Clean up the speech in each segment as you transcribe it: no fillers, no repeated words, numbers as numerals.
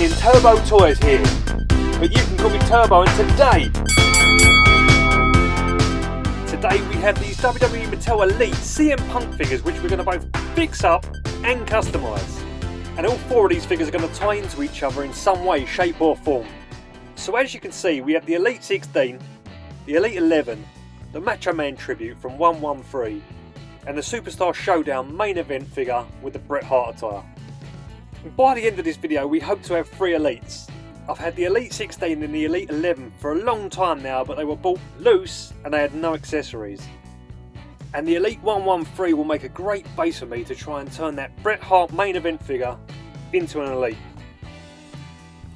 evening, Turbo Toys here, but you can call me Turbo, and today we have these WWE Mattel Elite CM Punk figures which we're going to both fix up and customise. And all four of these figures are going to tie into each other in some way, shape or form. So as you can see, we have the Elite 16, the Elite 11, the Macho Man tribute from 113, and the Superstar Showdown main event figure with the Bret Hart attire. And by the end of this video we hope to have 3 Elites. I've had the Elite 16 and the Elite 11 for a long time now, but they were bought loose and they had no accessories. And the Elite 113 will make a great base for me to try and turn that Bret Hart main event figure into an Elite.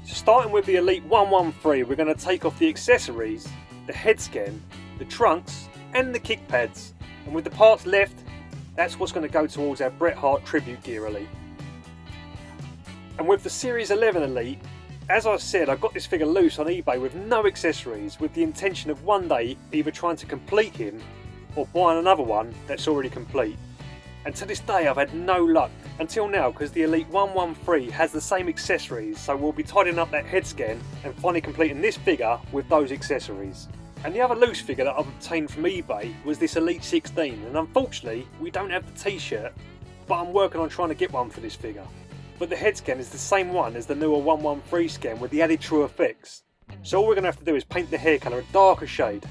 So starting with the Elite 113, we're going to take off the accessories, the head scan, the trunks and the kick pads, and with the parts left, that's what's going to go towards our Bret Hart tribute gear Elite. And with the Series 11 Elite, as I said, I got this figure loose on eBay with no accessories, with the intention of one day either trying to complete him or buying another one that's already complete. And to this day I've had no luck until now, because the Elite 113 has the same accessories, so we'll be tidying up that head scan and finally completing this figure with those accessories. And the other loose figure that I've obtained from eBay was this Elite 16, and unfortunately we don't have the t-shirt, but I'm working on trying to get one for this figure. But the head scan is the same one as the newer 113 scan with the added true effects. So all we're going to have to do is paint the hair colour a darker shade.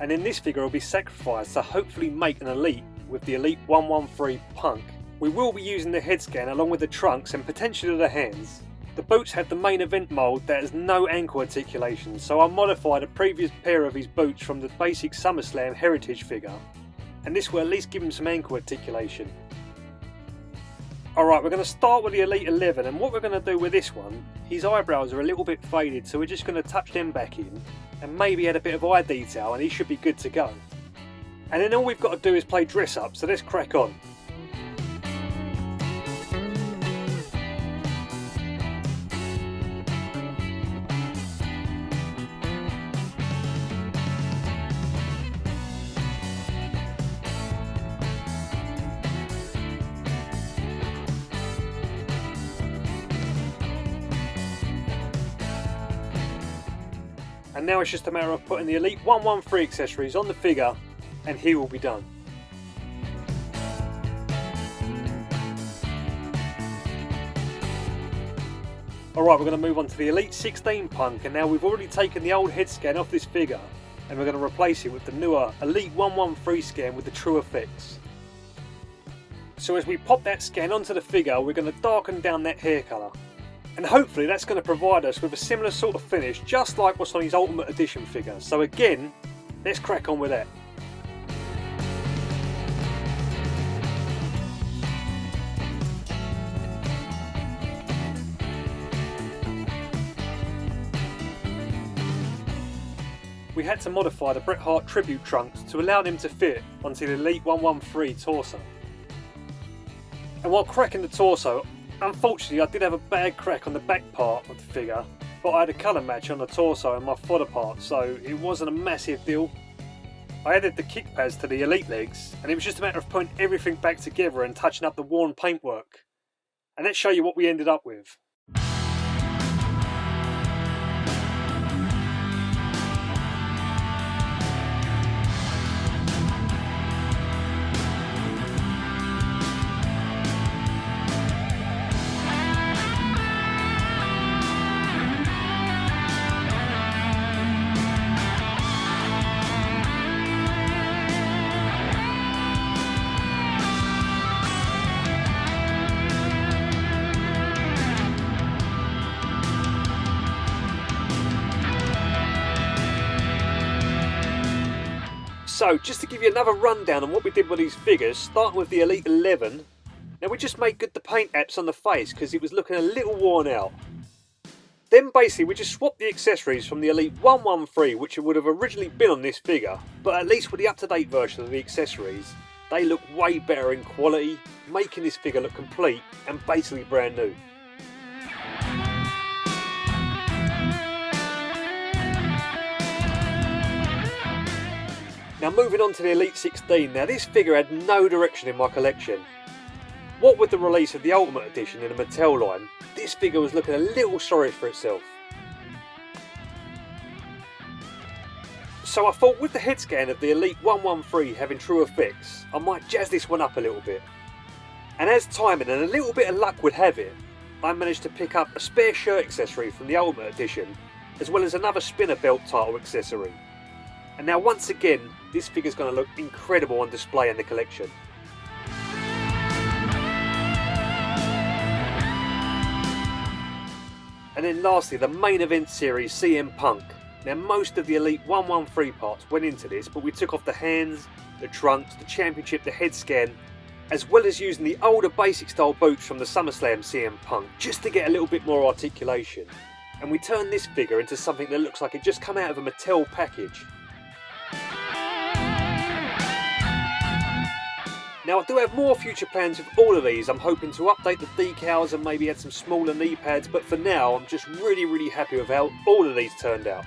And in this figure will be sacrificed to hopefully make an Elite with the Elite 113 Punk. We will be using the head scan along with the trunks and potentially the hands. The boots have the main event mould that has no ankle articulation, so I modified a previous pair of his boots from the basic SummerSlam Heritage figure, and this will at least give him some ankle articulation. Alright, we're going to start with the Elite 11, and what we're going to do with this one, his eyebrows are a little bit faded, so we're just going to touch them back in and maybe add a bit of eye detail and he should be good to go. And then all we've got to do is play dress up, so let's crack on. And now it's just a matter of putting the Elite 113 accessories on the figure and he will be done. Alright, we're going to move on to the Elite 16 Punk, and now we've already taken the old head scan off this figure and we're going to replace it with the newer Elite 113 scan with the true effects. So as we pop that scan onto the figure, we're going to darken down that hair colour. And hopefully that's going to provide us with a similar sort of finish, just like what's on his Ultimate Edition figure. So again, let's crack on with that. We had to modify the Bret Hart tribute trunks to allow them to fit onto the Elite 113 torso. And while cracking the torso, unfortunately I did have a bad crack on the back part of the figure, but I had a colour match on the torso and my fodder part, so it wasn't a massive deal. I added the kick pads to the Elite legs, and it was just a matter of putting everything back together and touching up the worn paintwork. And let's show you what we ended up with. So, just to give you another rundown on what we did with these figures, starting with the Elite 11. Now we just made good the paint apps on the face because it was looking a little worn out. Then basically we just swapped the accessories from the Elite 113, which would have originally been on this figure, but at least with the up-to-date version of the accessories, they look way better in quality, making this figure look complete and basically brand new. Now moving on to the Elite 16, now this figure had no direction in my collection. what with the release of the Ultimate Edition in the Mattel line, this figure was looking a little sorry for itself. So I thought with the head scan of the Elite 113 having true effects, I might jazz this one up a little bit. And as timing and a little bit of luck would have it, I managed to pick up a spare shirt accessory from the Ultimate Edition, as well as another spinner belt title accessory. And now once again, this figure's going to look incredible on display in the collection. And then lastly, the main event series CM Punk. Now most of the Elite 113 parts went into this, but we took off the hands, the trunks, the championship, the head scan, as well as using the older basic style boots from the SummerSlam CM Punk, just to get a little bit more articulation. And we turned this figure into something that looks like it just come out of a Mattel package. Now I do have more future plans with all of these. I'm hoping to update the decals and maybe add some smaller knee pads, but for now I'm just really happy with how all of these turned out.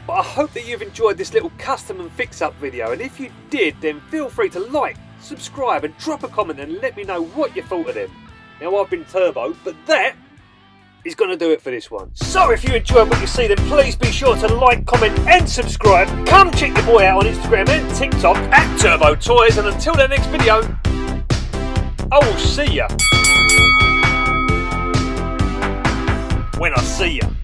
But I hope that you've enjoyed this little custom and fix up video, and if you did, then feel free to like, subscribe and drop a comment and let me know what you thought of them. Now I've been Turbo, but that is going to do it for this one. So if you enjoyed what you see, then please be sure to like, comment and subscribe. Come check your boy out on Instagram and TikTok at Turbo Toys, and until the next video, I will see ya when I see ya.